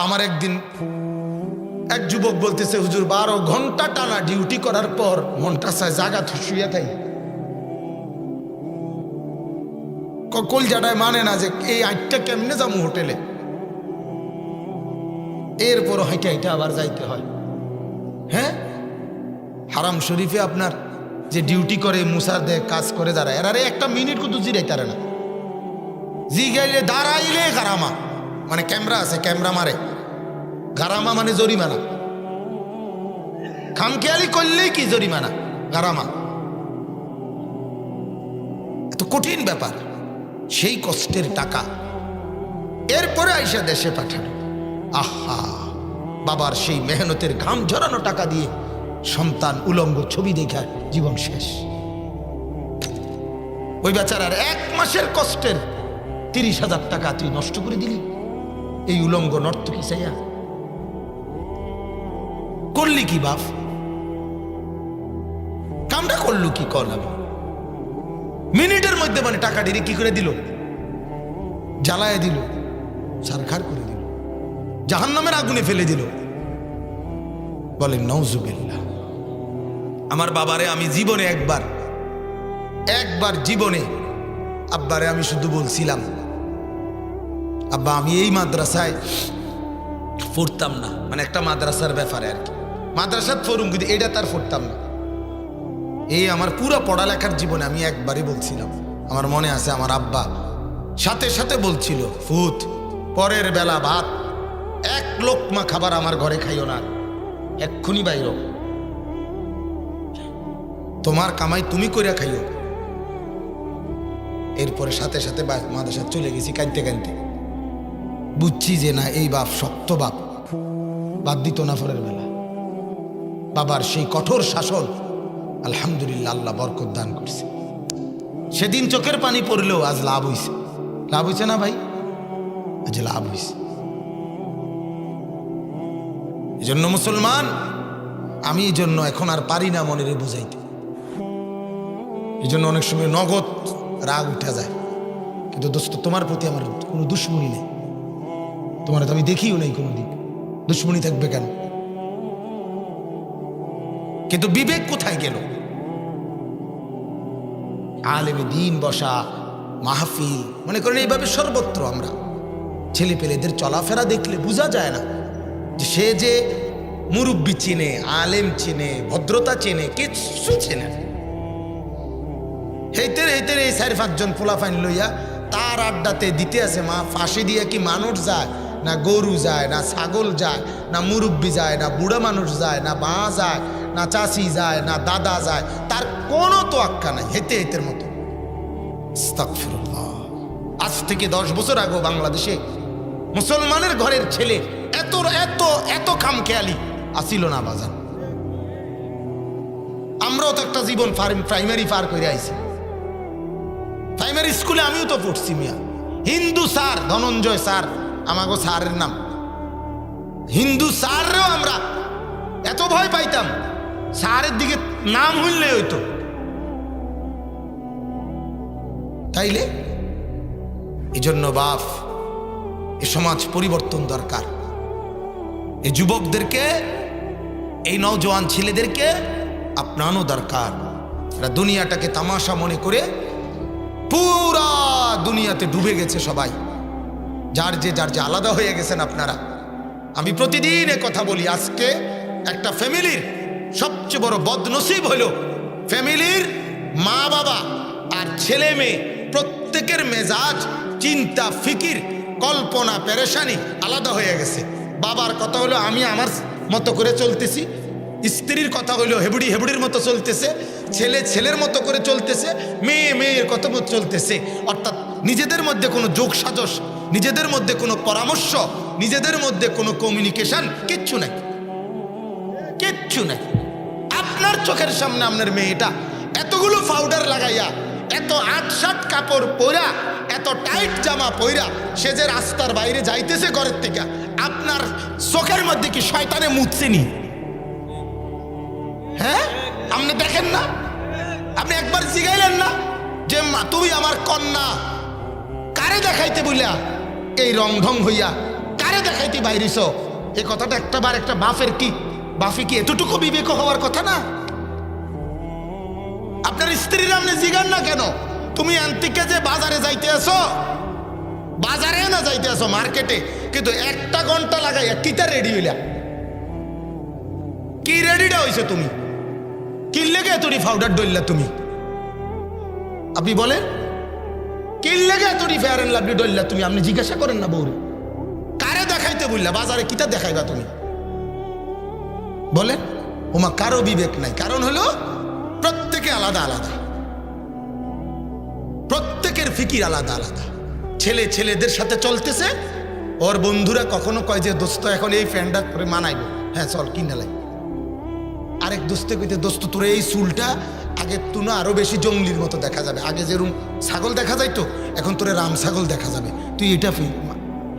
আমার একদিন এক যুবক বলতেছে, হুজুর 12 ঘন্টা টানা ডিউটি করার পর মনটা চায় জাগা শুয়ে থাই। কলজাটায় মানে না যে এই 8টা কেমনে যাবো হোটেলে, এরপর হাইটা হাইটা আবার যাইতে হয়। হ্যাঁ, হারাম শরীফে আপনার যে ডিউটি করে মুসার দেয় কাজ করে যারা, এরারে একটা মিনিট কিন্তু জিরাইতারে না। জি গাইলে দাঁড়াইলে গারামা, মানে ক্যামেরা আছে ক্যামেরা মারে, গারামা মানে জরিমানা, খামখেয়ালি করলেই কি জরিমানা, গারামা। এত কঠিন ব্যাপার, সেই কষ্টের টাকা এরপরে আইসা দেশে পাঠানো। আহা, বাবার সেই মেহনতের ঘাম ঝরানো টাকা দিয়ে সন্তান উলঙ্গ ছবি দেখা জীবন শেষ। ওই বেচারার 1 মাসের কষ্টের 30,000 টাকা তুই নষ্ট করে দিলি এই উলঙ্গ নর্তকী চাইয়া। করলি কি বাপ, কামটা করলু কি করলাম? মিনিটের মধ্যে মানে টাকা ডিরে কি করে দিল, জ্বালায় দিল, ছারখার করে দিল, জাহান্নামের আগুনে ফেলে দিল। বলেন নাউজুবিল্লাহ। আমার বাবারে আমি জীবনে একবার জীবনে আব্বারে আমি শুধু বলছিলাম, আব্বা আমি এই মাদ্রাসায় পড়তাম না, মানে একটা মাদ্রাসার ব্যাপারে আর কি, মাদ্রাসাত পড়ুম কিন্তু এটা তার পড়তাম না। এই আমার পুরো পড়ালেখার জীবনে আমি একবারই বলছিলাম। আমার মনে আছে আমার আব্বা সাথে সাথে বলছিল, ফুত পরের বেলা ভাত 1 লোকমা খাবার আমার ঘরে খাইও না, এক্ষুনি বাইর, তোমার কামাই তুমি কইরা খাইও। এরপরে সাথে সাথে মাদ্রাসা চলে গেছি কাঁদতে কাঁদতে। বুঝছি যে না, এই বাপ শক্ত বাপ, বাদ দিত না পরের বেলা। বাবার সেই কঠোর শাসন আলহামদুলিল্লাহ আল্লাহ বরকত দান করছে। সেদিন চোখের পানি পড়লেও আজ লাভ হইছে। লাভ হইছে না ভাই? আজ লাভ হইছে। এই জন্য মুসলমান, আমি এই জন্য এখন আর পারি না মনের বুঝাইতে। এই জন্য অনেক সময় নগদ রাগ উঠা যায়, কিন্তু দোস্ত তোমার প্রতি আমার কোনো দুশ্মনী নেই, তোমার তো আমি দেখিও নাই কোনোদিন, দুশ্মনী থাকবে কেন? কিন্তু বিবেক কোথায় গেল? আলেমে দিন বসা, মাহফিল, মনে করেন এইভাবে সর্বত্র আমরা ছেলে পেলেদের চলাফেরা দেখলে বোঝা যায় না যে সে যে মুরব্বী চিনে, আলেম চিনে, ভদ্রতা চিনে, কিছু চিনে। হেইতে হেইতে এই 4-5 জন পোলাফাইন লইয়া তার আড্ডাতে দিতে আছে। মা ফাঁসি দিয়ে কি মানুষ যায় না, গরু যায় না, ছাগল যায় না, মুরব্বী যায় না, বুড়া মানুষ যায় না, মা যায় না, চাষি যায় না, দাদা যায়, তার কোনো তো আক্কা নাই। হেতে হেতের মতো। আস্তাগফিরুল্লাহ। আজ থেকে 10 বছর আগে বাংলাদেশে মুসলমানের ঘরের ছেলে এত এত এত খামখেয়ালি আসিল না বাজার। আমরাও তো একটা জীবন প্রাইমারি পার করে আইছি। প্রাইমারি স্কুলে আমিও তো পড়ছি মিয়া। হিন্দু স্যার, ধনঞ্জয় স্যার আমাগো স্যারের নাম। হিন্দু স্যাররেও আমরা এত ভয় পাইতাম, স্যারের দিকে নাম হইলে হইতো। তাইলে এই জন্য বাপ, এ সমাজ পরিবর্তন দরকার। এই যুবকদেরকে, এই নওজোয়ান ছেলেদেরকে আপনানো দরকার। এরা দুনিয়াটাকে তামাশা মনে করে পুরা দুনিয়াতে ডুবে গেছে সবাই। যার যে আলাদা হয়ে গেছেন আপনারা। আমি প্রতিদিন এ কথা বলি, আজকে একটা ফ্যামিলির সবচেয়ে বড় বদনসিব হলো ফ্যামিলির মা বাবা আর ছেলে মেয়ে প্রত্যেকের মেজাজ, চিন্তা, ফিকির, কল্পনা, পেরেশানি আলাদা হয়ে গেছে। বাবার কথা হলো আমি আমার মতো করে চলতেছি, স্ত্রীর কথা হলো হেবুড়ির মতো চলতেছে, ছেলে ছেলের মতো করে চলতেছে, মেয়ে মেয়ের কথা মতো চলতেছে। অর্থাৎ নিজেদের মধ্যে কোনো যোগ সাজস, নিজেদের মধ্যে কোনো পরামর্শ, নিজেদের মধ্যে কোনো কমিউনিকেশন কিচ্ছু নাই, কিচ্ছু নাই। আপনার চোখের সামনে আপনার মেয়েটা এতগুলো পাউডার লাগাইয়া, এত 8-7 কাপড় পরা, এত টাইট জামা পরা, সে যে রাস্তার বাইরে যাইতেছে ঘরের থেকে, আপনার চোখের মধ্যে কি শয়তানে মুতছেনি? হ্যাঁ, আপনি দেখেন না? আপনি একবার জিগাইলেন না যে তুমি আমার কন্যা? কারে দেখাইতে বলিয়া এই রং ঢং হইয়া কারে দেখাই দেখাইতে বাইরিস, এই কথাটা একটাবার একটা বাপের কি বাপে কি এতটুকু বিবেক হওয়ার কথা না? আপনার স্ত্রীর আপনি জিগান না কেন, তুমি আন্তিকে যে বাজারে যাইতে আসো, বাজারে না যাইতে আসো মার্কেটে, কিন্তু 1 ঘন্টা লাগাইয়া কিতা রেডি হইলা, কি রেডিটা হইছে তুমি, কি লেগে এতটি পাউডার ডললা তুমি? আপনি বলেন কি লেগে এতটি ফেয়ার এন্ড লাভলি ডললা তুমি? আপনি জিজ্ঞাসা করেন না বউরে কারে দেখাইতে বললা, বাজারে কিতা দেখাইবা তুমি? বলেন ওমা কারো বিবেক নাই। কারণ হলো প্রত্যেকে আলাদা আলাদা, প্রত্যেকের ফিকির আলাদা আলাদা। ছেলে ছেলেদের সাথে চলতেছে, ওর বন্ধুরা কখনো কয় যে দোস্ত এখন এই ফ্যানটা করে মানাইবো, হ্যাঁ চল কিনে লাই। আরেক দোস্তে কইতে দোস্ত তোর এই চুলটা আগের তুলনা আরো বেশি জঙ্গলির মতো দেখা যাবে, আগে যেরকম ছাগল দেখা যাইতো এখন তোরে রাম ছাগল দেখা যাবে, তুই এটা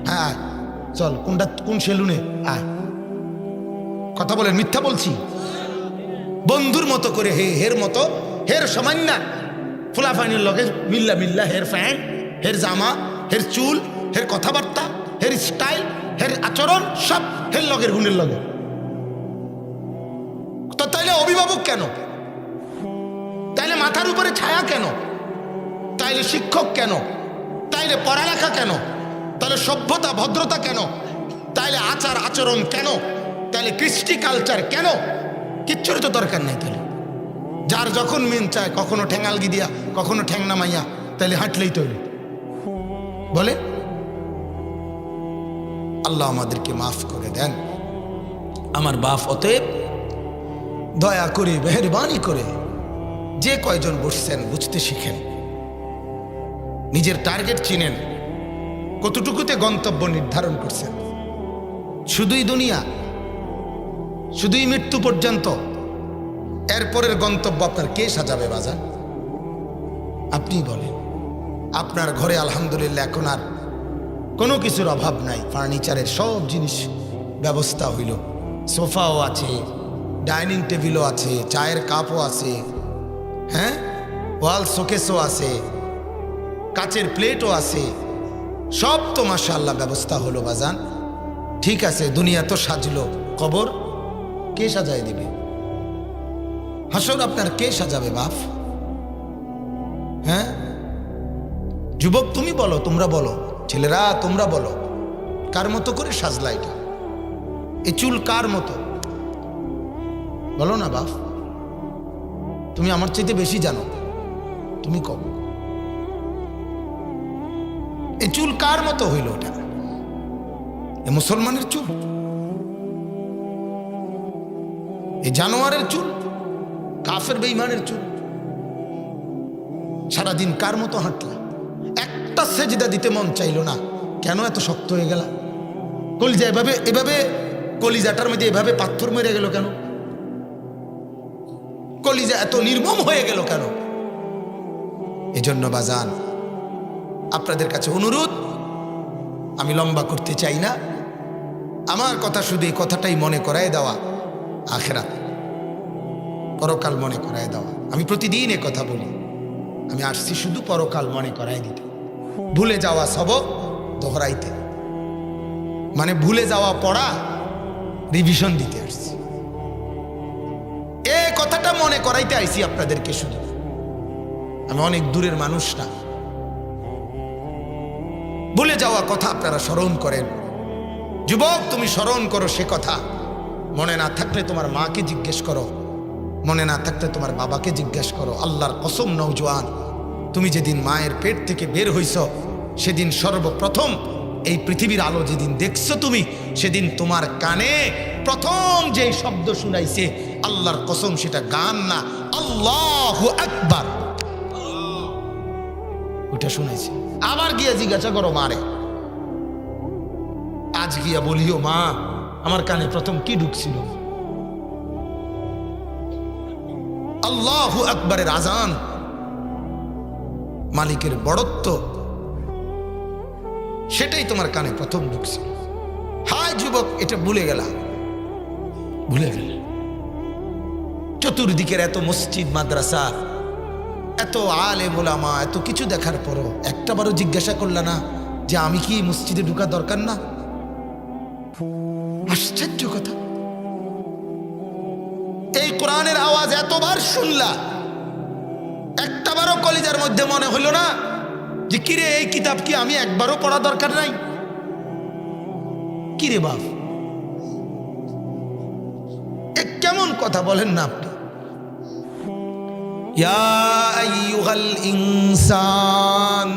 হ্যাঁ চল কোনটা কোন সেলুনে আয়। কথা বলেন মিথ্যা বলছি? বন্ধুর মতো করে হের মতো হের সামান্য ফুলাফানির লগে মিল্লা মিল্লা হের ফ্যান, হের জামা, হের চুল, হের কথাবার্তা, হের স্টাইল, হের আচরণ সব হের লগের গুণের লগে। তো তাইলে অভিভাবক কেন? তাইলে মাথার উপরে ছায়া কেন? তাইলে শিক্ষক কেন? তাইলে পড়ালেখা কেন? তাহলে সভ্যতা ভদ্রতা কেন? তাইলে আচার আচরণ কেন? তাইলে কৃষ্টি কালচার কেন? কিচ্ছুর তো দরকার নেই। তাহলে যার যখন মেন চায়, কখনো ঠ্যাঙালগি দিয়া, কখনো ঠ্যাং নামাইয়া, তাইলে হাঁটলেই তৈরি। বলে আল্লাহ আমাদেরকে মাফ করে দেন। আমার বাপ অতএব দয়া করে মেহেরবানি করে যে কয়জন বসছেন বুঝতে শিখেন, নিজের টার্গেট চিনেন, কতটুকুতে গন্তব্য নির্ধারণ করছেন। শুধুই দুনিয়া, শুধুই মৃত্যু পর্যন্ত, এরপরের গন্তব্য আপনার কে সাজাবে বাজার? আপনি বলেন। আপনার ঘরে আলহামদুলিল্লাহ এখন আর কোনো কিছুর অভাব নাই, ফার্নিচারের সব জিনিস ব্যবস্থা হইল, সোফাও আছে, ডাইনিং টেবিলও আছে, চায়ের কাপও আছে, হ্যাঁ ওয়াল শোকেসও আছে, কাচের প্লেটও আছে, সব তো মাশাআল্লাহ ব্যবস্থা হলো বাজান। ঠিক আছে, দুনিয়া তো সাজলো, কবর কে সাজায় দিবে? হাসর আপনার কে সাজাবে বাপ? হ্যাঁ যুবক তুমি বলো, তোমরা বলো, ছেলেরা তোমরা বলো, কার মতো করে সাজলা এটা? এই চুল কার মতো? বলো না বাপ, তুমি আমার চাইতে বেশি জানো, তুমি কব এই চুল কার মতো হইল? ওটা এ মুসলমানের চুল? এই জানোয়ারের চুল? কাফের বেঈমানের চুল? সারাদিন কার মতো হাঁটলা? একটা সেজদা দিতে মন চাইলো না, কেন এত শক্ত হয়ে গেল? কলিজা এভাবে এভাবে কলিজাটার মধ্যে এভাবে পাথর মেরে গেল কেন? কলিজা এত নির্মম হয়ে গেল কেন? এজন্য বাজান আপনাদের কাছে অনুরোধ, আমি লম্বা করতে চাই না, আমার কথা শুধু এই কথাটাই মনে করায় দেওয়া, আখিরাত পরকাল মনে করায় দেওয়া। আমি প্রতিদিন এ কথা বলি, আমি আসছি শুধু পরকাল মনে করায় দিতে, ভুলে যাওয়া সবক দোহরাইতে, মানে ভুলে যাওয়া পড়া রিভিশন দিতে আসছি। এই কথাটা মনে করাইতে আইছি আপনাদেরকে শুধু, আমি অনেক দূরের মানুষ না। ভুলে যাওয়া কথা আপনারা স্মরণ করেন। যুবক তুমি স্মরণ করো সে কথা, মনে না থাকলে তোমার মাকে জিজ্ঞেস করো, মনে না থাকলে তোমার বাবাকে জিজ্ঞেস করো। আল্লাহর কসম নওজোয়ান, তুমি যেদিন মায়ের পেট থেকে বের হইছ, সেদিন সর্বপ্রথম এই পৃথিবীর আলো যেদিন দেখছো তুমি, সেদিন তোমার কানে প্রথম যে শব্দ শুনাইছে, আল্লাহর কসম সেটা গান না, আল্লাহু আকবার, ওটা শুনাইছে। আবার গিয়া জিজ্ঞাসা করো মারে, আজ গিয়া বলিও মা আমার কানে প্রথম কি ঢুকছিল? আল্লাহু আকবারের আজান, মালিকের বড়ত্ব, সেটাই তোমার কানে প্রথম ঢুকছিল। হায় যুবক, এটা ভুলে গেল, ভুলে গেল। চতুর্দিকের এত মসজিদ মাদ্রাসা, এত আলেম ওলামা, এত কিছু দেখার পরও একটাবারও জিজ্ঞাসা করলা না যে আমি কি মসজিদে ঢুকা দরকার না? আশ্চর্য কথা, এই কোরআনের আওয়াজ এতবার শুনলা, একটাবারও কলিজার মধ্যে মনে হলো না যে কিরে এই কিতাব কি আমি একবারও পড়া দরকার নাই? কিরে বাপ, এ কেমন কথা বলেন না আপনি? ইয়া আইয়ুহাল ইনসান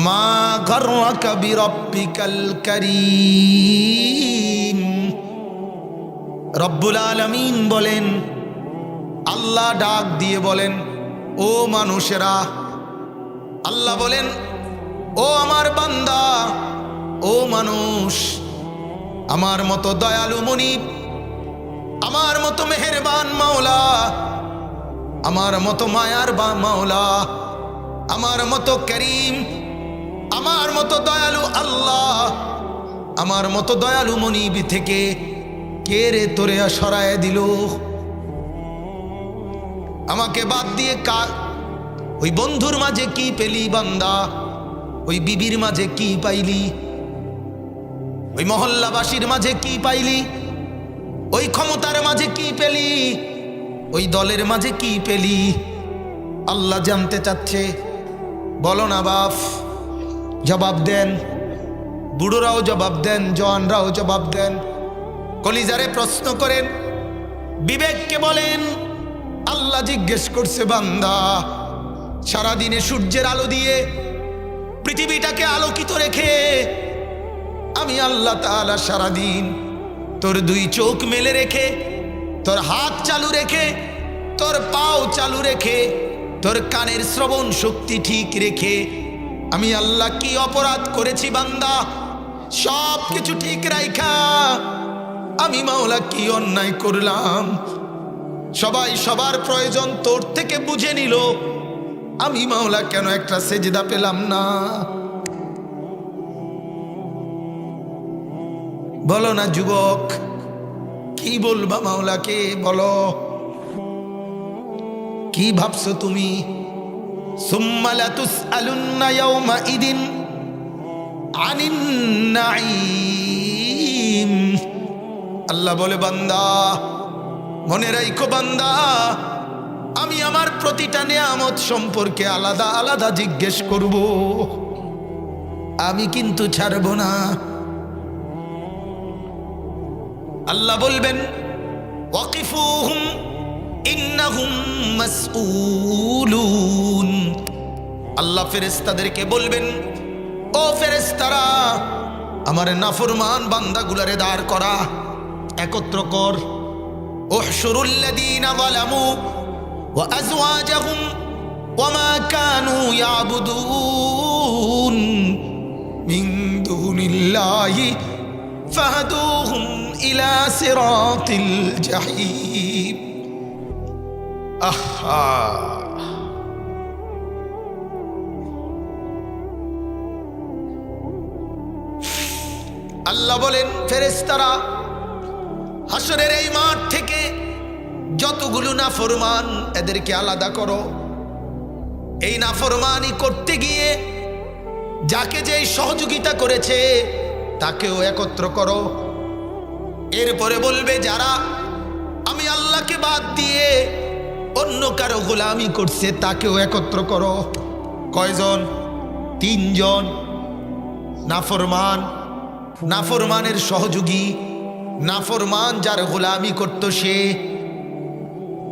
মা গাররাকা বিরাব্বিকাল কারীম। রব্বুল আলামিন বলেন, আল্লাহ ডাক দিয়ে বলেন, ও মানুষেরা। আল্লাহ বলেন, ও আমার বান্দা, ও মানুষ, আমার মতো দয়ালু মনিব, আমার মতো মেহেরবান মাওলা, আমার মতো মায়ার বা মাওলা, আমার মতো করিম, আমার মতো দয়ালু আল্লাহ, আমার মতো দয়ালু মনিব থেকে কে রে তোরে সরায় দিল? আমাকে বাদ দিয়ে ওই বন্ধুর মাঝে কি পেলি বান্দা? ওই বিবির মাঝে কি পাইলি? ওই মহল্লাবাসীর মাঝে কি পাইলি? ওই ক্ষমতার মাঝে কি পেলি? ওই দলের মাঝে কি পেলি? আল্লাহ জানতে চাচ্ছে। বলো না বাপ, জবাব দেন। বুড়োরাও জবাব দেন, জওয়ানরাও জবাব দেন। কলিজারে প্রশ্ন করেন, বিবেককে বলেন। আল্লাহ জিজ্ঞেস করছে, বান্দা, সারাদিনে সূর্যের আলো দিয়ে পৃথিবীটাকে আলোকিত রেখে আমি আল্লাহ তাআলা সারাদিন তোর দুই চোখ মেলে রেখে, তোর হাত চালু রেখে, তোর পাও চালু রেখে, তোর কানের শ্রবণ শক্তি ঠিক রেখে আমি আল্লাহ কি অপরাধ করেছি বান্দা? সব কিছু ঠিক রাইখা আমি মাওলা কি অন্যায় করলাম? সবাই সবার প্রয়োজন তোর থেকে বুঝে নিল, আমি মাওলা কেন একটা সেজদা পেলাম না? বলো না যুবক, কি বলবা মাওলাকে? বলো, কি ভাবছো তুমি? সুম্মা লাতুসআলুন্না ইয়াওমাইদিন আনিন নাঈম। আল্লাহ বলে, বান্দা মনে রাখো বান্দা, আমি আমার প্রতিটা নিয়ামত সম্পর্কে আলাদা আলাদা জিজ্ঞেস করব, আমি কিন্তু ছাড়ব না। আল্লাহ বলবেন, ওয়াকিফুহুম ইন্নাহুম মাসউলুন। আল্লাহ ফেরেশতাদেরকে বলবেন, ও ফেরেশতারা, আমার নাফরমান বান্দাগুলারে দাঁড় করা, একত্র কর। উহশুরুল্লাযীনা যালামু ওয়া আযওয়াজাহুম ওয়া মা কানু ইয়াবুদুন মিন দুনিল্লাহি ফাহদুহুম ইলা সিরাতিল জাহিম। আহা, আল্লাহ বলেন, ফেরেশতারা, হাসরের এই মাঠ থেকে যতগুলো নাফরমান এদেরকে আলাদা করো। এই নাফরমানি করতে গিয়ে যাকে যেই সহযোগিতা করেছে তাকেও একত্র করো। এরপরে বলবে, যারা আমি আল্লাহকে বাদ দিয়ে অন্য কারো গোলামি করছে তাকেও একত্র করো। কয়জন? 3 জন। নাফরমান, নাফরমানের সহযোগী, নাফরমান যার গোলামি করত সে।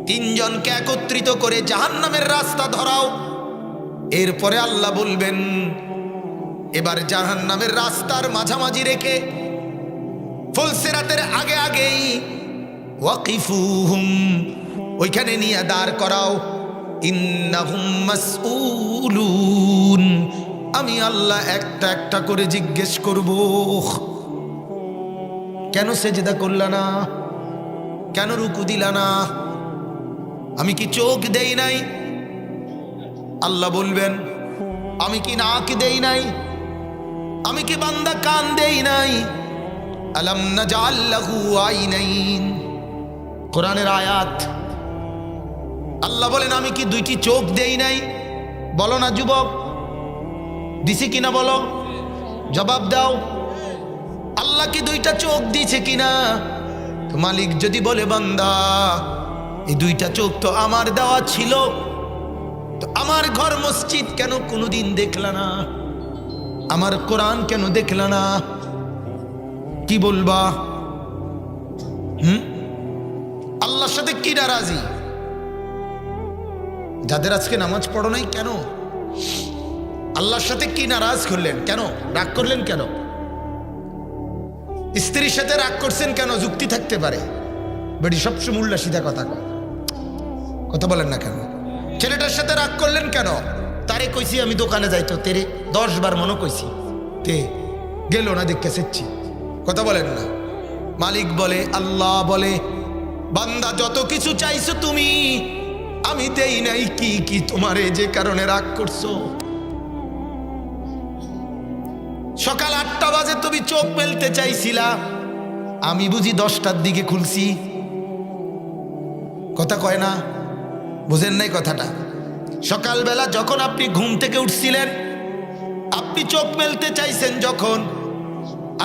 3 জনকে একত্রিত করে জাহান্নামের রাস্তা ধরাও। এরপরে আল্লাহ বলবেন, এবার জাহান্নামের রাস্তার মাঝামাঝি রেখে ফুলসিরাতের আগে আগেই ওয়াকিফুহুম, ওইখানে নিয়ে দাঁড় করাও। ইন্নাহুম মাসউলুন, আমি আল্লাহ একটা একটা করে জিজ্ঞেস করব, কেন সেজদা করলা না? কেন রুকু দিলা না? আমি কি চোখ দেই নাই? আল্লাহ বলবেন, আমি কি নাক দেই নাই? আমি কি বান্দা কান দেই নাই? আলাম নাজআল লাহু আইনাইন, কোরআনের আয়াত। আল্লাহ বলেন, আমি কি 2টি চোখ দেই নাই? বলো না যুবক, দিছি কিনা বলো, জবাব দাও। আল্লাহ আল্লাহ কি দুইটা চোখ দিয়েছে কিনা? তো মালিক যদি বলে বান্দা এই দুইটা চোখ তো আমার দেওয়া ছিল, তো আমার ঘর মসজিদ কেন কোনোদিন দেখলা না? আমার কোরআন কেন দেখলা না? কি বলবা? আল্লাহর সাথে কি নারাজি? যাদের আজকে নামাজ পড়ো নাই কেন? আল্লাহর সাথে কি নারাজ করলেন? কেন রাগ করলেন? কেন স্ত্রীর সাথে রাগ করছেন? কেন? যুক্তি থাকতে পারে, বেটি সবসময় উল্লা সিধা কথা বলেন না কেন? ছেলেটার সাথে রাগ করলেন কেন? তারে কইছি আমি দোকানে যাইতো, তেরে 10 বার মনে কইছি, তে গেল না, দেখে সেচ্ছি। কথা বলেন না? মালিক বলে, আল্লাহ বলে, বান্দা যত কিছু চাইছো তুমি, আমি দেই নাই। কি কি তোমারে যে কারণে রাগ করছো? সকাল 8টা বাজে তুমি চোখ মেলতে চাইছিলা, আমি বুঝি 10টার দিকে খুলছি। কথা কয় না? বুঝেন নাই কথাটা? সকালবেলা যখন আপনি ঘুম থেকে উঠছিলেন, আপনি চোখ মেলতে চাইছেন, যখন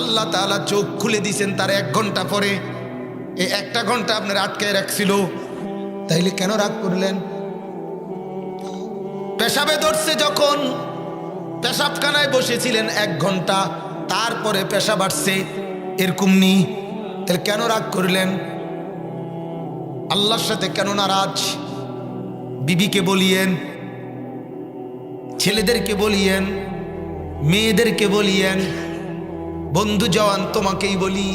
আল্লাহ তাআলা চোখ খুলে দিয়েছেন তার 1 ঘন্টা পরে, এই 1টা ঘন্টা আপনার আটকায় রাখছিল, তাইলে কেন রাগ করলেন? পেশাবে ধরছে যখন পেশাবখানায় বসেছিলেন 1 ঘন্টা, তারপরে পেশাব আসছে, এরকম নি, তাহলে কেন রাগ করলেন? আল্লাহর সাথে কেন নারাজ? বিবিকে বলিয়েন, ছেলেদেরকে বলিয়েন, মেয়েদেরকে বলিয়েন, বন্ধু জওয়ান তোমাকেই বলি,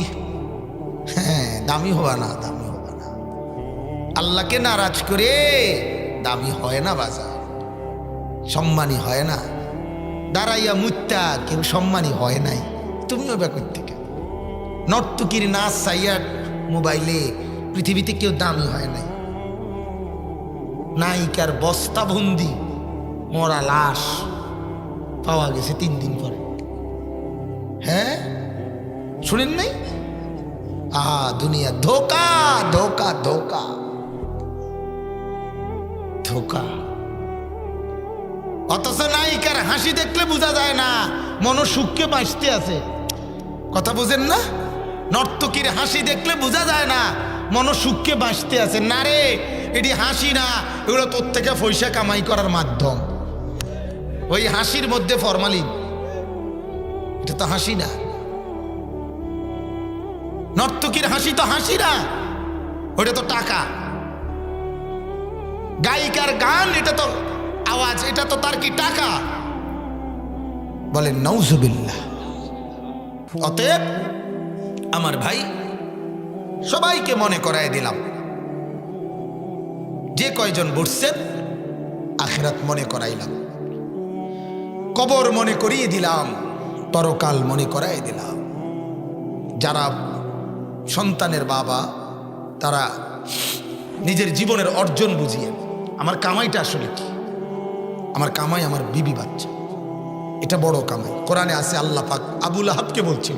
হ্যাঁ দামি হবা না, দামি হবা না। আল্লাহকে নারাজ করে দামি হয় না, বাজার সম্মানী হয় না। দাঁড়াইয়া মুত্তা কেউ সম্মানী হয় নাই, তুমিও ব্যাকুর থেকে নর্তকীর নাচ সাইয়ার মোবাইলে পৃথিবীতে কেউ দামি হয় নাই। নায়িকার বস্তাবন্দি মরা লাশ পাওয়া গেছে 3 দিন পরে। হ্যাঁ শুনেন নাই? দুনিয়া ধোকা ধোকা ধোকা ধোকা। অথচ নায়িকার হাসি দেখলে বোঝা যায় না মনসুখকে বাঁচতে আছে। কথা বুঝেন না? নর্তকীর হাসি দেখলে বোঝা যায় না মনসুখকে বাঁচতে আছে। না রে, এটি হাসি না, এগুলো তোর থেকে পয়সা কামাই করার মাধ্যম। ওই হাসির মধ্যে ফরমালিন, এটা তো হাসি না। নর্তকীর হাসি তো হাসি না, ওটা তো টাকা। গায়িকার গান, এটা তো আওয়াজ, এটা তো তার কি টাকা? বলেন নাউজুবিল্লাহ। অতএব আমার ভাই, সবাইকে মনে করায় দিলাম, যে কয়জন বসছেন আখিরাত মনে করাইলাম, কবর মনে করিয়ে দিলাম, পরকাল মনে করাই দিলাম। যারা সন্তানের বাবা, তারা নিজের জীবনের অর্জন বুঝিয়ে, আমার কামাইটা আসলে কি? আমার কামাই আমার বিবি বাচ্চা, এটা বড় কামাই। কোরআনে আছে, আল্লাহ পাক আবু লাহাবকে বলছেন,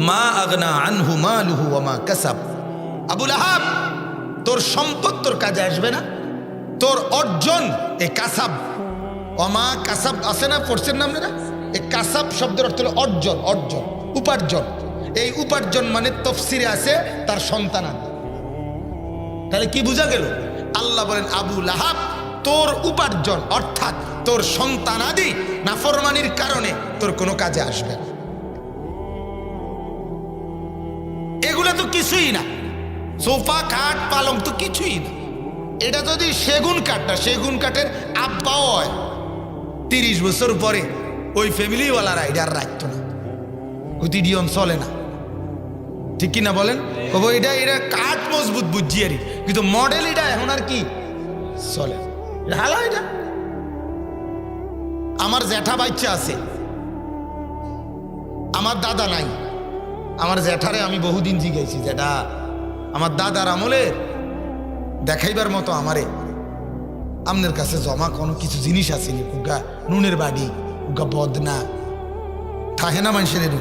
মা আগনা আনহু মালুহু ওয়া মা কাসাব। আবু লাহাব, তোর সম্পদ তোর কাজে আসবে না, তোর অর্জন এ কাসাব। ওমা কাসাব আছে না, পড়ছেন না আপনারা? এই কাসাব শব্দের অর্থ হলো অর্জন, অর্জন, উপার্জন। এই উপার্জন মানে তফসিরে আছে তার সন্তানাদি। তাহলে কি বোঝা গেল? আল্লাহ বলেন, আবু লাহাব, তোর উপার্জন অর্থাৎ তোর সন্তানাদি নাফরমানির কারণে তোর কোনো কাজে আসবে না। এগুলা তো কিছুই না, সোফা খাট পালং তো কিছুই না। এটা যদি সেগুন কাঠটা, সেগুন কাঠের আব্বাও হয়, 30 বছর পরে ওই ফ্যামিলিওয়ালারা এটা আর রাখতো না, প্রতিদিন চলে না, ঠিক কিনা বলেন? কব এটা এটা কাঠ মজবুত বুঝছি আর, কিন্তু মডেল এটা এখন আর কি চলে। হালা এটা আমার জ্যাঠা বাচ্চা আছে, আমার দাদা নাই। আমার জ্যাঠারে আমি বহুদিন জিজ্ঞাসি, যেটা আমার দাদার আমলে দেখাইবার মতো আমারে আপনার কাছে জমা কোনো কিছু জিনিস আছে নি? উগা নুনের বাড়ি, উগা বদনা থাকে না মানুষের,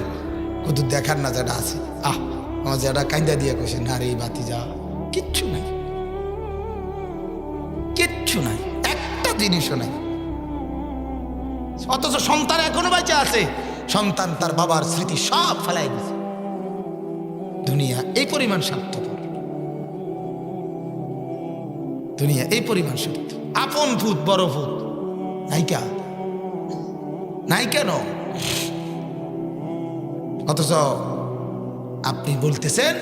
কত দেখার না যেটা আছে। আমার যেটা কান্দা দিয়ে কইছে, না রে বাতি যা, কিচ্ছু নাই, কিচ্ছু নাই, একটা জিনিসও নাই। অথচ সন্তান এখনো বাঁচা আছে, সন্তান তার বাবার স্মৃতি সব ফেলাই দিছে। দুনিয়া এই পরিমাণ স্বার্থপর, দুনিয়া এই পরিমাণ স্বার্থ। আপন ভূত বড় ভূত নায়িকা নাই কেন? অথচ আপনি বলতেছেন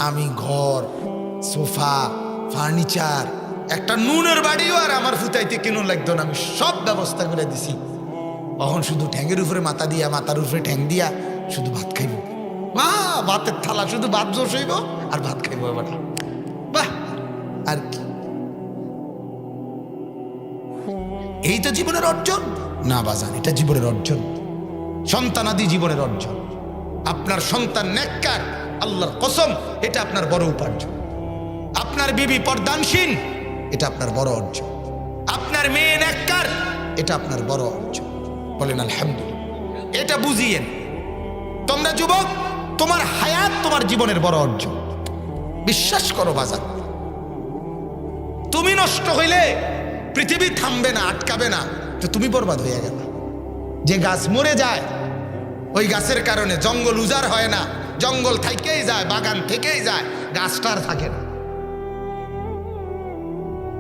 আমি ঘর, সোফা, ফার্নিচার, একটা নুনের বাড়িও আর আমার ফুটাইতে কেন লাগতো না, আমি সব ব্যবস্থা করে দিছি। তখন শুধু ঠ্যাঙ্গের উপরে মাথা দিয়া, মাথার উপরে ঠ্যাং দিয়া শুধু ভাত খাইব। বাহ, ভাতের থালা শুধু ভাত জোশ হইব আর ভাত খাইব এবার। বাহ, আর কি এই তো জীবনের অর্জন না বাজান? এটা জীবনের অর্জন, সন্তানাদি জীবনের অর্জন। আপনার সন্তান নেককার, আল্লাহর কসম এটা আপনার বড় উপার্জন। আপনার বিবি পর্দানশীল, এটা আপনার বড় অর্জন। আপনার মেয়ে নেককার, এটা আপনার বড় অর্জন। বলেন আলহামদুলিল্লাহ। এটা বুঝিয়েন তোমরা যুবক, তোমার হায়াত তোমার জীবনের বড় অর্জন। বিশ্বাস করো বাজার, তুমি নষ্ট হইলে পৃথিবী থামবে না, আটকাবে না, তো তুমি বরবাদ হয়ে গেল। যে গাছ মরে যায় ওই গাছের কারণে জঙ্গল উজাড় হয় না, জঙ্গল থেকেই যায়, বাগান থেকেই যায়, গাছটার থাকে না।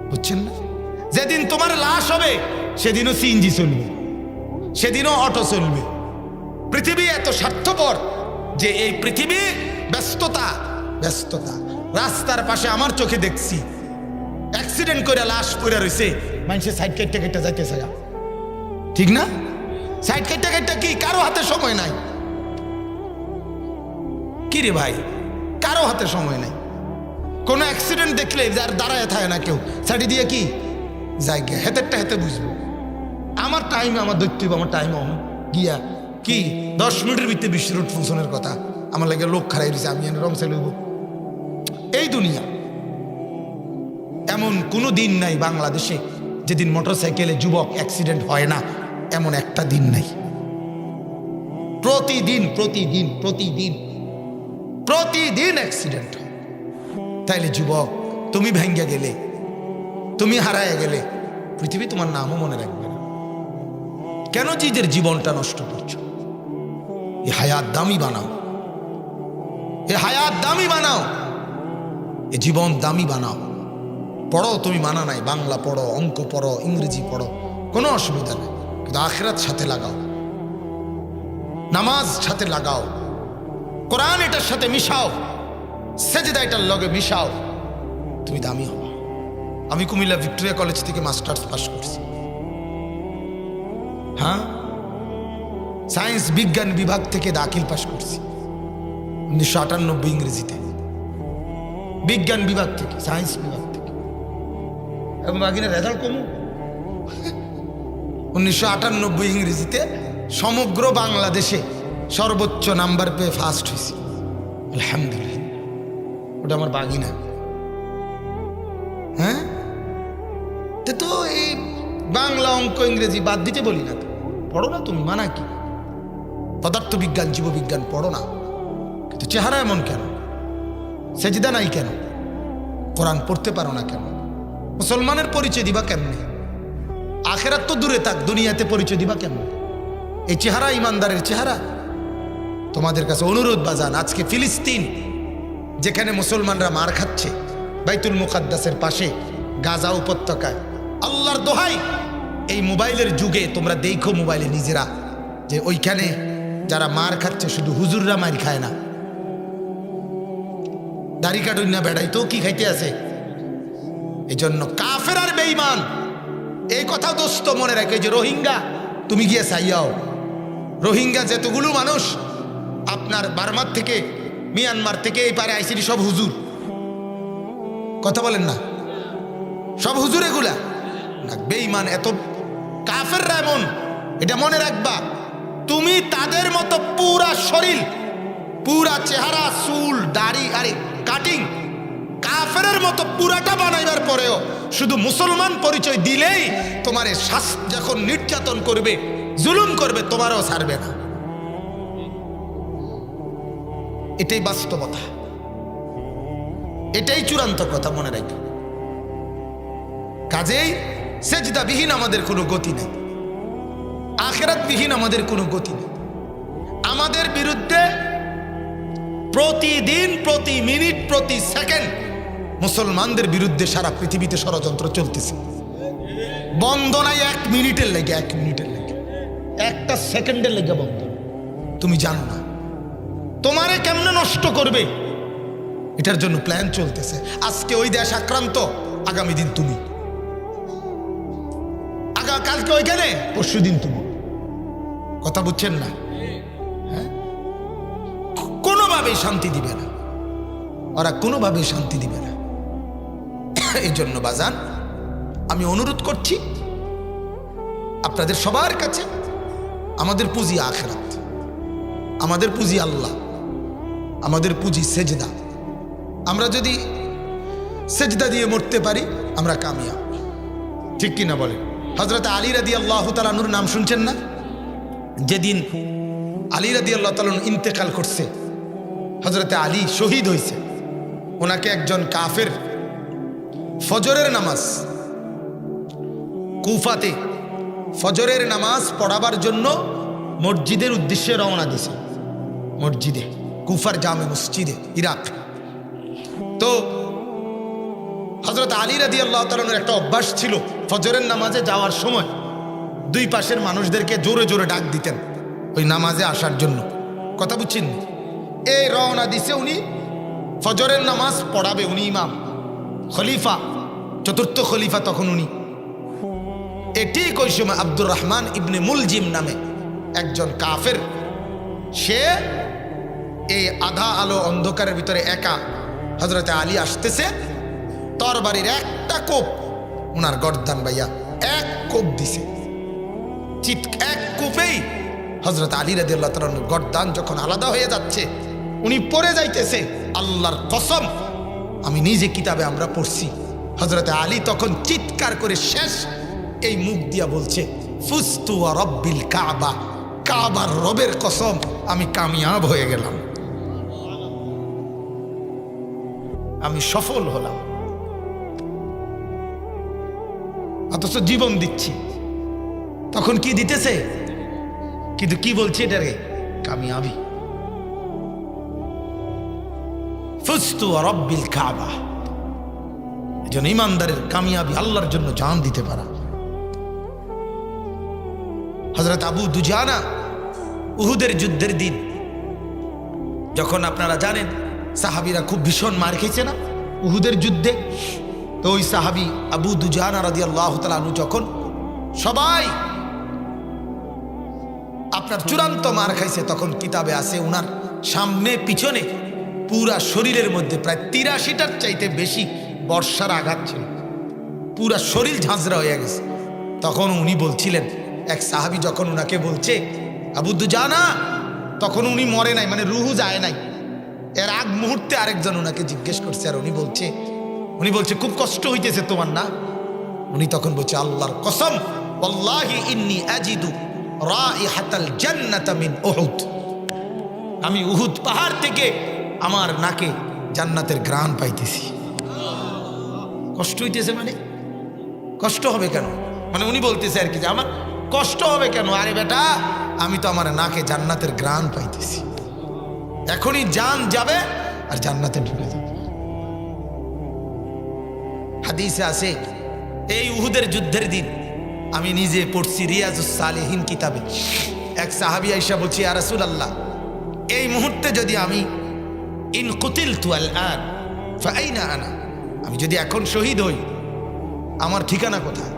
বুঝছেন না? যেদিন তোমার লাশ হবে সেদিনও সিএনজি চলবে, সেদিনও অটো চলবে। পৃথিবী এত স্বার্থপর যে এই পৃথিবী ব্যস্ততা ব্যস্ততা। রাস্তার পাশে আমার চোখে দেখছি অ্যাক্সিডেন্ট করে লাশ পড়ে রয়েছে, মানুষের সাইড কেটে কেটে যাইতেছে, ঠিক না? সাইড কেটে কেটে কি কারো হাতে সময় নাই? কি রে ভাই, কারো হাতে সময় নাই। কোনো অ্যাক্সিডেন্ট দেখলে যার দাঁড়ায় থাকে না কেউ, সাইডে দিয়ে কি জায়গা হেতেরটা হেতে বুঝবো। আমার টাইম আমার দৈত্য, আমার টাইম গিয়া কি 10 মিনিটের ভিতরে 20 রুট ফুংশনের কথা আমার লাগে লোক খারাই দিয়েছে, আমি রং চাইব। এই দুনিয়া এমন কোনো দিন নাই বাংলাদেশে যেদিন মোটরসাইকেলে যুবক অ্যাক্সিডেন্ট হয় না, এমন একটা দিন নাই। প্রতিদিন প্রতিদিন প্রতিদিন প্রতিদিন অ্যাক্সিডেন্ট হয়। তাইলে যুবক, তুমি ভেঙ্গে গেলে, তুমি হারায় গেলে পৃথিবী তোমার নামও মনে রাখবে না। কেন নিজের জীবনটা নষ্ট করছো? এ হায়াত দামি বানাও, এ হায়াত দামি বানাও, এ জীবন দামি বানাও। পড়ো, তুমি মানা নাই, বাংলা পড়ো, অঙ্ক পড়ো, ইংরেজি পড়ো, কোনো অসুবিধা নেই, কিন্তু আখিরাত সাথে লাগাও, নামাজ সাথে লাগাও, কোরআন এটার সাথে মিশাও, সেজদা এটার লগে মিশাও, তুমি দামি হও। আমি কুমিল্লা ভিক্টোরিয়া কলেজ থেকে মাস্টার্স পাস করছি। হ্যাঁ, সায়েন্স বিজ্ঞান বিভাগ থেকে দাখিল পাস করছি 1998 ইংরেজিতে, বিজ্ঞান বিভাগ থেকে, সায়েন্স বিভাগ থেকে। এবং বাকিনের রেজাল্ট কম 1998 ইংরেজিতে সমগ্র বাংলাদেশে সর্বোচ্চ নাম্বার পেয়ে ফার্স্ট হয়েছি, আলহামদুলিল্লাহ। ওটা আমার বাগিনা। হ্যাঁ, তো এই বাংলা অঙ্ক ইংরেজি বাদ দিতে বলি না, তো পড়ো না, তুমি মানা কি? পদার্থবিজ্ঞান জীববিজ্ঞান পড়ো না, কিন্তু চেহারা এমন কেন? সেজদা নাই কেন? কোরআন পড়তে পারো না কেন? মুসলমানের পরিচয় দিবা কেমনে? আখেরাত তো দূরে থাক, দুনিয়াতে পরিচয় দিবা কেমনে? এই চেহারা ইমানদারের চেহারা? তোমাদের কাছে অনুরোধ বাজান, আজকে ফিলিস্তিন যেখানে মুসলমানরা মার খাচ্ছে, বাইতুল মুকাদ্দাসের পাশে গাজা উপত্যকায়, আল্লাহর দোহাই এই মোবাইলের যুগে তোমরা দেখো মোবাইলে নিজেরা যে ওইখানে যারা মার খাচ্ছে শুধু হুজুররা মার খায় না, দাড়ি কাটুন না বেড়াই তো কি খাইতে আছে। এই জন্য কাফের আর বেঈমান এই কথা দোস্ত মনে রাখে যে রোহিঙ্গা তুমি গিয়ে চাইয়াও, রোহিঙ্গা যেতগুলো মানুষ আপনার বার্মার থেকে মিয়ানমার থেকে এই পারে আইসিডি সব হুজুর, কথা বলেন না, সব হুজুর এগুলা না, বেঈমান এত কাফেররা এমন, এটা মনে রাখবা। তুমি তাদের মতো পুরা শরীর, পুরা চেহারা, চুল, দাড়ি আরে কাটিং কাফেরের মতো পুরাটা বানাইবার পরেও শুধু মুসলমান পরিচয় দিলেই তোমারে যখন নির্যাতন করবে, জুলুম করবে, তোমারও ছাড়বে না। এটাই বাস্তবতা, এটাই চূড়ান্ত কথা, মনে রাখবে। কাজেই সেজদাবিহীন আমাদের কোনো গতি নেই, আখিরাতবিহীন আমাদের কোনো গতি নেই। আমাদের বিরুদ্ধে প্রতিদিন, প্রতি মিনিট, প্রতি সেকেন্ড মুসলমানদের বিরুদ্ধে সারা পৃথিবীতে ষড়যন্ত্র চলতেছে। বন্ধ নাই 1 মিনিটের লেগে, 1 মিনিটের লেগে, একটা সেকেন্ডের লেগে বন্ধ। তুমি জানো না তোমারে কেমনে নষ্ট করবে, এটার জন্য প্ল্যান চলতেছে। আজকে ওই দেশ আক্রান্ত, আগামী দিন তুমি, কালকে ওইখানে, পরশু দিন তুমি। কথা বুঝছেন না? হ্যাঁ, কোনোভাবেই শান্তি দিবে না ওরা, কোনোভাবেই শান্তি দিবে না। এই জন্য বাজান আমি অনুরোধ করছি আপনাদের সবার কাছে, আমাদের পুঁজি আখিরাত, আমাদের পুঁজি আল্লাহ, আমাদের পুঁজি সেজদা। আমরা যদি সেজদা দিয়ে মরতে পারি আমরা কামিয়াব, ঠিক কিনা বলে? হযরত আলী রাদিয়াল্লাহু তাআলা আনহুর নাম শুনছেন না? যেদিন আলী রাদিয়াল্লাহু তাআলা ইন্তেকাল করছে, হযরত আলী শহীদ হয়েছে, ওনাকে একজন কাফের ফজরের নামাজ, কুফাতে ফজরের নামাজ পড়াবার জন্য মসজিদের উদ্দেশ্যে রওনা দিয়েছে, মসজিদে কুফার জামে মসজিদে, ইরাক। তো হযরত আলী রাদিয়াল্লাহু তাআলার একটা অভ্যাস ছিল, ফজরের নামাজে যাওয়ার সময় দুই পাশের মানুষদেরকে জোরে জোরে ডাক দিতেন ওই নামাজে আসার জন্য। কথা বুঝছেন? এই রওনা দিছে, উনি ফজরের নামাজ পড়াবে, উনি ইমাম, খলিফা, চতুর্থ খলিফা তখন উনি। ঠিক ওই সময় আব্দুর রহমান ইবনে মুলজিম নামে একজন কাফের, সে এই আধা আলো অন্ধকারের ভিতরে একা, হযরতে আলী আসতেছে, তরবারির একটা কোপ ওনার গর্দান বাইয়া, এক কোপ দিছে, এক কোপেই হযরত আলী রাদিয়াল্লাহু তাআলার গর্দান যখন আলাদা হয়ে যাচ্ছে, উনি পড়ে যাইতেছে। আল্লাহর কসম, আমি নিজে কিতাবে আমরা পড়ছি, হযরতে আলী তখন চিৎকার করে শেষ এই মুখ দিয়া বলছে, ফুস্তু ওয়া রব্বিল কাবা, কাবার রবের কসম আমি কামিয়াব হয়ে গেলাম, আমি সফল হলাম। অথচ জীবন দিচ্ছি, তখন কি দিতেছে, কিন্তু কি বলছে এটাকে, কামিয়াবি। ফুস্তু ওয়া রব্বিল কাবা, এজন্য ইমানদারের কামিয়াবি আল্লাহর জন্য জান দিতে পারা। হযরত আবু দুজানা উহুদের যুদ্ধের দিন, যখন আপনারা জানেন সাহাবীরা খুব ভীষণ মার খেয়েছে না উহুদের যুদ্ধে, তো ওই সাহাবী আবু দুজানা রাদিয়াল্লাহু তাআলা আনহু যখন সবাই আপনার চূড়ান্ত মার খাইছে, তখন কিতাবে আছে উনার সামনে পিছনে পুরা শরীরের মধ্যে প্রায় 83টার চাইতে বেশি বর্ষার আঘাত ছিল, পুরা শরীর ঝাঁঝরা হয়ে গেছে। তখন উনি বলছিলেন, এক সাহাবী যখন উনাকে বলছে আবু দুজানা, তখন উনি মরে নাই, মানে রুহু যায় নাই। এর আগ মুহূর্তে আরেকজন উনাকে জিজ্ঞেস করছে, আর উনি বলছে খুব কষ্ট হইতেছে তোমার না? উনি তখন বলছে, আল্লাহর কসম, ওয়াল্লাহি ইন্নী আজিদু রাইহাতাল জান্নাতা মিন উহুদ, আমি উহুদ পাহাড় থেকে আমার নাকে জান্নাতের ঘ্রাণ পাইতেছি। কষ্ট হইতেছে মানে কষ্ট হবে কেন? মানে উনি বলতেছে আর কি যে আমার কষ্ট হবে কেন? আরে বেটা, আমি তো আমার নাকে জান্নাতের ঘ্রাণ পাইতেছি, এখনই জান যাবে আর জান্নাতে ঢুকে যাবে। হাদিসে আছে, এই উহুদের যুদ্ধের দিন আমি নিজে পড়ছি রিয়াজুস সালিহিন কিতাবে, এক সাহাবী আয়েশা বলছি, ইয়া রাসূলুল্লাহ, এই মুহূর্তে যদি আমি ইন কুতিলতু আল-আন ফাআইনা আনা, আমি যদি এখন শহীদ হই আমার ঠিকানা কোথায়?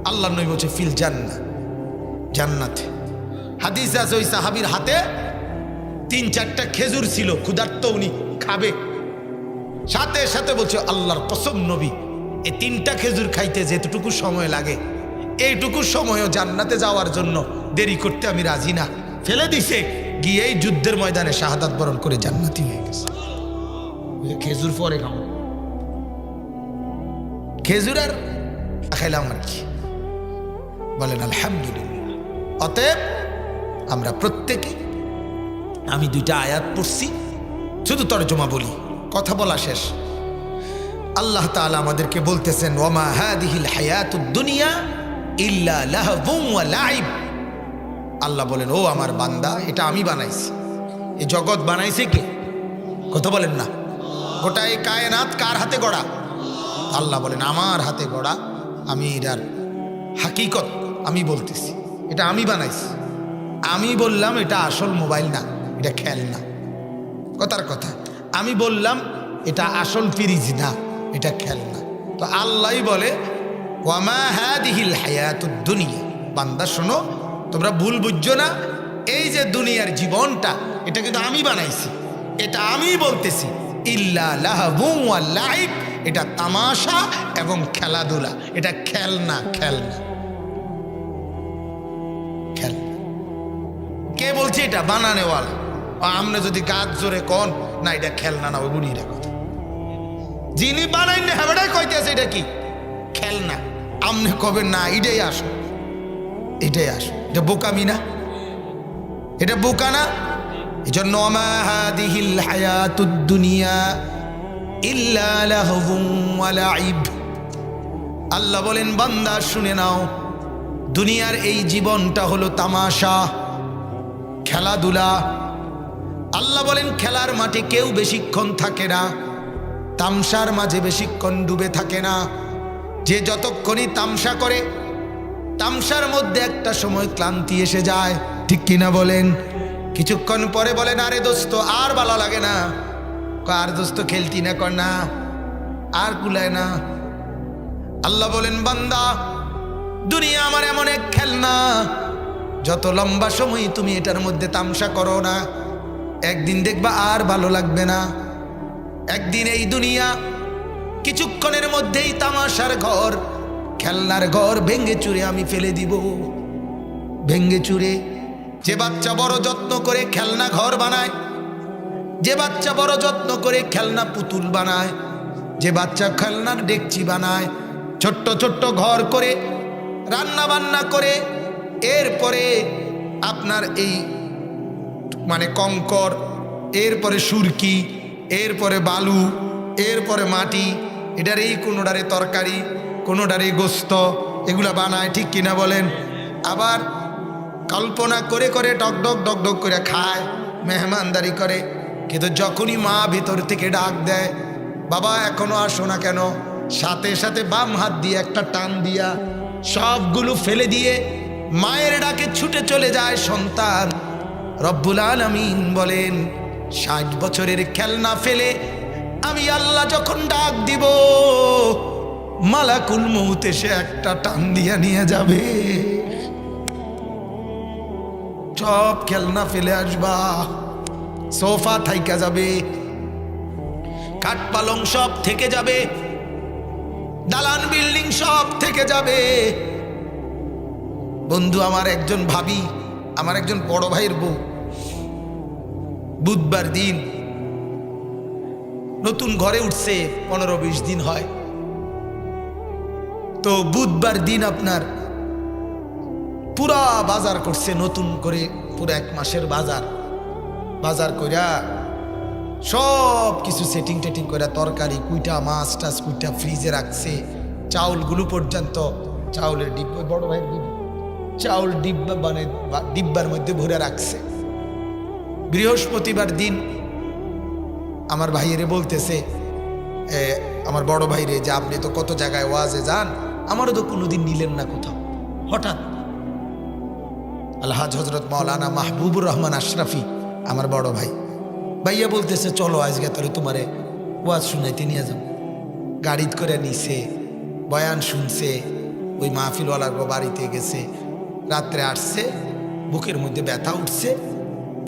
আল্লাহর নবী বলছে, ফিল জান্নাহ, জান্নাতে। হাদিসে আছে ওই সাহাবীর হাতে 3-4টা খেজুর ছিল, ক্ষুধার্ত, উনি খাবে, সাথে সাথে বলছে, আল্লাহর কসম নবী, এই 3টা খেজুর খাইতে যেটুকু সময় লাগে, এইটুকু সময়ও জান্নাতে যাওয়ার জন্য দেরি করতে আমি রাজি না। ফেলে দিছে, গিয়ে এই যুদ্ধের ময়দানে শাহাদাত বরণ করে জান্নাতি হয়ে গেছে। খেজুর পরে খাবো, খেজুর আর খাইলাম আর কি, বলেন আলহামদুলিল্লাহ। অতএব আমরা প্রত্যেকে, আমি 2টা আয়াত পড়ছি, শুধু তরজমা বলি, কথা বলা শেষ। আল্লাহ তাআলা আমাদেরকে বলতেছেন, ওয়ামা হাদিহিল হায়াতুদ দুনিয়া ইল্লা লাহবুন ওয়া লাইব। আল্লাহ বলেন, ও আমার বান্দা, এটা আমি বানাইছি, এই জগৎ বানাইছে কে? কথা বলেন না। গোটা এই কায়নাত কার হাতে গড়া? আল্লাহ বলেন আমার হাতে গড়া, আমি এটার হাকিকত আমি বলতেছি, এটা আমি বানাইছি। আমি বললাম এটা আসল মোবাইল না, এটা খেলনা। কথার কথা, আমি বললাম এটা আসল ফ্রিজ না, এটা খেলনা। তো আল্লাহই বলে ওয়ামা হাদিহিল হায়াতুদ দুনিয়া, বান্দা শোনো, তোমরা ভুল বুঝছো না, এই যে দুনিয়ার জীবনটা এটা কিন্তু আমি বানাইছি, এটা আমি বলতেছি। ইল্লা লাহবু ওয়া লাইব, এটা তামাশা এবং খেলাধুলা, এটা খেলনা। খেলনা খেলনা কে বলছে? এটা বানানেওয়ালা। আমরা যদি গাছ জোরে কন না এটা খেলনা না, ওই বুড়িরা কথা। যিনি বানাই না হেবেটাই কইতেছে এটা কি খেলনা, আমনে কবে না এটাই আসো, এটাই আসো। এটা বোকামি না? এটা বোকা না? এই জন্য ওমা হাদিহিল হায়াতুদ দুনিয়া ইল্লা লাহবুন ওয়া লাইব। আল্লাহ বলেন বান্দা শুনে নাও, দুনিয়ার এই জীবনটা হলো তামাশা, খেলাধুলা। আল্লাহ বলেন খেলার মাঠে কেউ বেশিক্ষণ থাকে না, তামসার মাঝে বেশিক্ষণ ডুবে থাকে না। যে যতক্ষণই তামসা করে, তামসার মধ্যে একটা সময় ক্লান্তি এসে যায়, ঠিক কিনা বলেন? কিছুক্ষণ পরে বলেন আরে দোস্ত আর ভালো লাগে না, আর দোস্ত খেলতি না, কর না আর কুলায় না। আল্লাহ বলেন বান্দা দুনিয়া আমার এমন এক খেলনা, যত লম্বা সময় তুমি এটার মধ্যে তামসা করো না, একদিন দেখবা আর ভালো লাগবে না। একদিন এই দুনিয়া কিছুক্ষণের মধ্যেই তামাশার ঘর, খেলনার ঘর ভেঙ্গে চুরে আমি ফেলে দিব। ভেঙ্গে চুরে যে বাচ্চা বড় যত্ন করে খেলনা ঘর বানায়, যে বাচ্চা বড় যত্ন করে খেলনা পুতুল বানায়, যে বাচ্চা খেলনার ডেকচি বানায়, ছোট্ট ছোট্ট ঘর করে রান্না বান্না করে, এরপরে আপনার এই মানে কঙ্কর, এরপরে সুরকি, এরপরে বালু, এরপরে মাটি, এটার এই কোনোটারে তরকারি, কোনোটারে গোস্ত, এগুলা বানায়, ঠিক কিনা বলেন? আবার কল্পনা করে করে ডকডক ডকডক করে খায়, মেহমানদারি করে। কিন্তু যখনই মা ভিতর থেকে ডাক দেয় বাবা এখনো আসো না কেন, সাথে সাথে বাম হাত দিয়ে একটা টান দিয়া সবগুলো ফেলে দিয়ে মায়ের ডাকে ছুটে চলে যায় সন্তান। রব্বুল আলামিন বলেন 60 বছরের খেলনা ফেলে আমি আল্লাহ যখন ডাক দিব, মালাকুল মউত এসে একটা টান দিয়া নিয়ে যাবে, সব খেলনা ফেলে আসবা, সোফা থাইকা যাবে, কাঠ পালং সব থেকে যাবে, দালান বিল্ডিং সব থেকে যাবে। বন্ধু আমার একজন ভাবি, আমার একজন বড় ভাইয়ের বউ, বুধবার দিন নতুন ঘরে উঠছে, 15-20 দিন হয়। তো বুধবার দিন আপনার পুরা বাজার করছে নতুন করে, পুরো 1 মাসের বাজার কইরা সব কিছু সেটিং টেটিং করে, তরকারি কুইটা, মাছ টাছ কুইটা ফ্রিজে রাখছে, চাউলগুলো পর্যন্ত, চাউলের ডিব্বা, বড় ভাইয়ের ডিব্বা, চাউল ডিব্বা মানে ডিব্বার মধ্যে ভরে রাখছে। বৃহস্পতিবার দিন আমার ভাইয়েরে বলতেছে, আমার বড় ভাইরে, যে আপনি তো কত জায়গায় ওয়াজে যান, আমারও তো কোনোদিন নিলেন না কোথাও। হঠাৎ আলহাজ হজরত মাওলানা মাহবুবুর রহমান আশরাফি আমার বড় ভাই, ভাইয়া বলতেছে চলো আজকে তাহলে তোমারে ওয়াজ শুনাইতে নিয়ে যাও। গাড়িত করে নিছে, বয়ান শুনছে, ওই মাহফিলওয়ালার বাড়িতে গেছে, রাত্রে আসছে, বুকের মধ্যে ব্যথা উঠছে।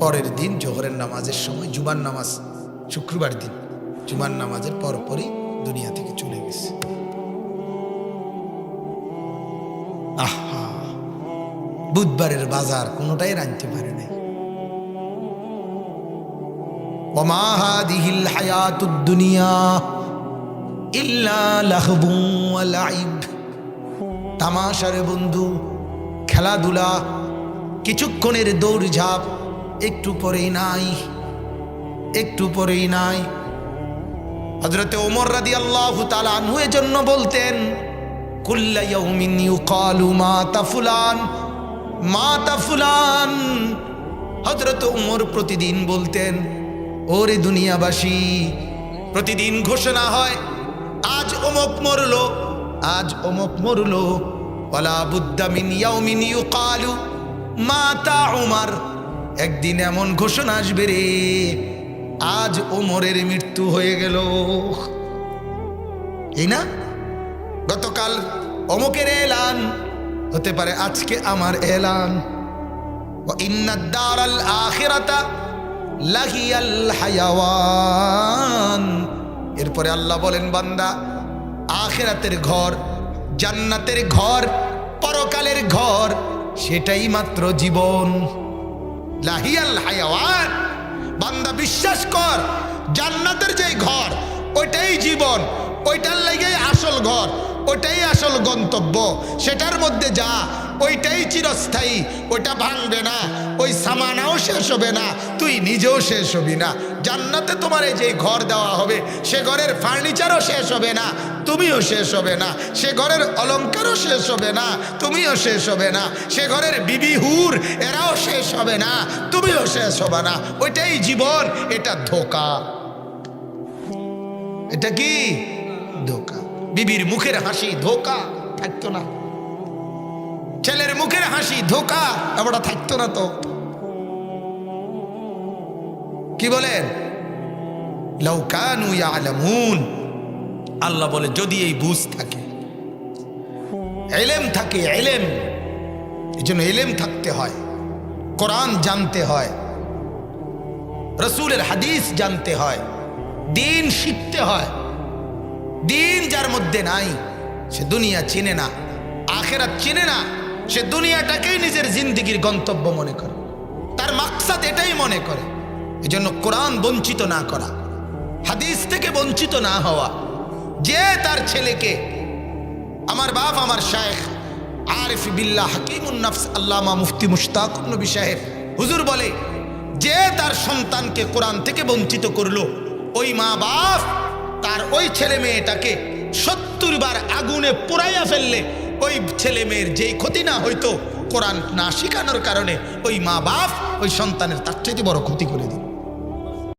পরের দিন জোহরের নামাজের সময়, জুমার নামাজ শুক্রবার দিন, জুমার নামাজের পরপরই দুনিয়া থেকে চলে গেছে। আহা, বুধবারের বাজার কোনোটাই রাঁধতে পারে নাই। ওমা হাদিহিল হায়াতুদ দুনিয়া ইল্লা লাহবু ওয়া লাইব। তামাশারে বন্ধু, খেলাধুলা, কিছুক্ষণের দৌড়ঝাঁপ, একটু পরেই নাই, একটু পরেই নাই। হযরতে ওমর রাদিয়াল্লাহু তাআলা আনহু এর জন্য বলতেন কুল্লা ইয়াউমিন ইউকালু মাতা ফুলান, মাতা ফুলান। হযরত উমর প্রতিদিন বলতেন, ওরে দুনিয়াবাসী, প্রতিদিন ঘোষণা হয় আজ অমুক মরলো, আজ অমুক মরলো, ওয়ালা বুদ্দা মিন ইয়াউমিন ইউকালু মাতা উমর। একদিন এমন ঘোষণা আসবে রে, আজ ওমরের মৃত্যু হয়ে গেল। এই না, গতকাল অমুকের এলান, হতে পারে আজকে আমার এলান। ওয়া ইন্নাদ দারাল আখিরাতা লাহিয়াল হায়াওয়ান। এরপরে আল্লাহ বলেন, বান্দা, আখিরাতের ঘর, জান্নাতের ঘর, পরকালের ঘর, সেটাই মাত্র জীবন। লাহিয়াল হায়াওয়ান। বান্দা বিশ্বাস কর, জান্নাতের যে ঘর ওইটাই জীবন, ওইটার লাগেই আসল ঘর, ওইটাই আসল গন্তব্য, সেটার মধ্যে যা, ওইটাই চিরস্থায়ী, ওইটা ভাঙবে না, ওই সামানাও শেষ হবে না, তুই নিজেও শেষ হবি না। জান্নাতে তোমার এই যে ঘর দেওয়া হবে, সে ঘরের ফার্নিচারও শেষ হবে না, তুমিও শেষ হবে না, সে ঘরের অলংকারও শেষ হবে না, তুমিও শেষ হবে না, সে ঘরের বিবি হুর এরাও শেষ হবে না, তুমিও শেষ হবে না। ওইটাই জীবন, এটা ধোঁকা। এটা কি ধোঁকা? বিবির মুখের হাসি ধোঁকা, থাকতো না। ছেলের মুখের হাসি ধোঁকা, এবারটা থাকতো না তো। কি বলেন? লাউ কানু ইয়ালামুন। আল্লাহ বলে, যদি এই বুঝ থাকে, ইলম থাকে, ইলম, এই জন্য ইলম থাকতে হয়, কোরআন জানতে হয়, রাসূলের হাদিস জানতে হয়, দিন শিখতে হয়। দিন যার মধ্যে নাই, সে দুনিয়া চিনে না, আখিরাত চিনে না, সে দুনিয়াটাকেই নিজের জিন্দেগির গন্তব্য মনে করে, তার মাকসাদ এটাই মনে করে। এজন্য কোরআন বঞ্চিত না করা, হাদিস থেকে বঞ্চিত না হওয়া। যে তার ছেলেকে, আমার বাপ, আমার শায়েখ আরিফ বিল্লাহ হাকিমুন নফস আল্লামা মুফতি মুশতাকুর নবী সাহেব হুজুর বলে, যে তার সন্তানকে কোরআন থেকে বঞ্চিত করলো, ওই মা বাপ তার ওই ছেলে মেয়েটাকে 70 বার আগুনে পোড়াইয়া ফেললে ওই ছেলে মেয়ের যেই ক্ষতি না হইতো, কোরআন না শিখানোর কারণে ওই মা বাপ ওই সন্তানের তার চাইতে বড় ক্ষতি করে দিত।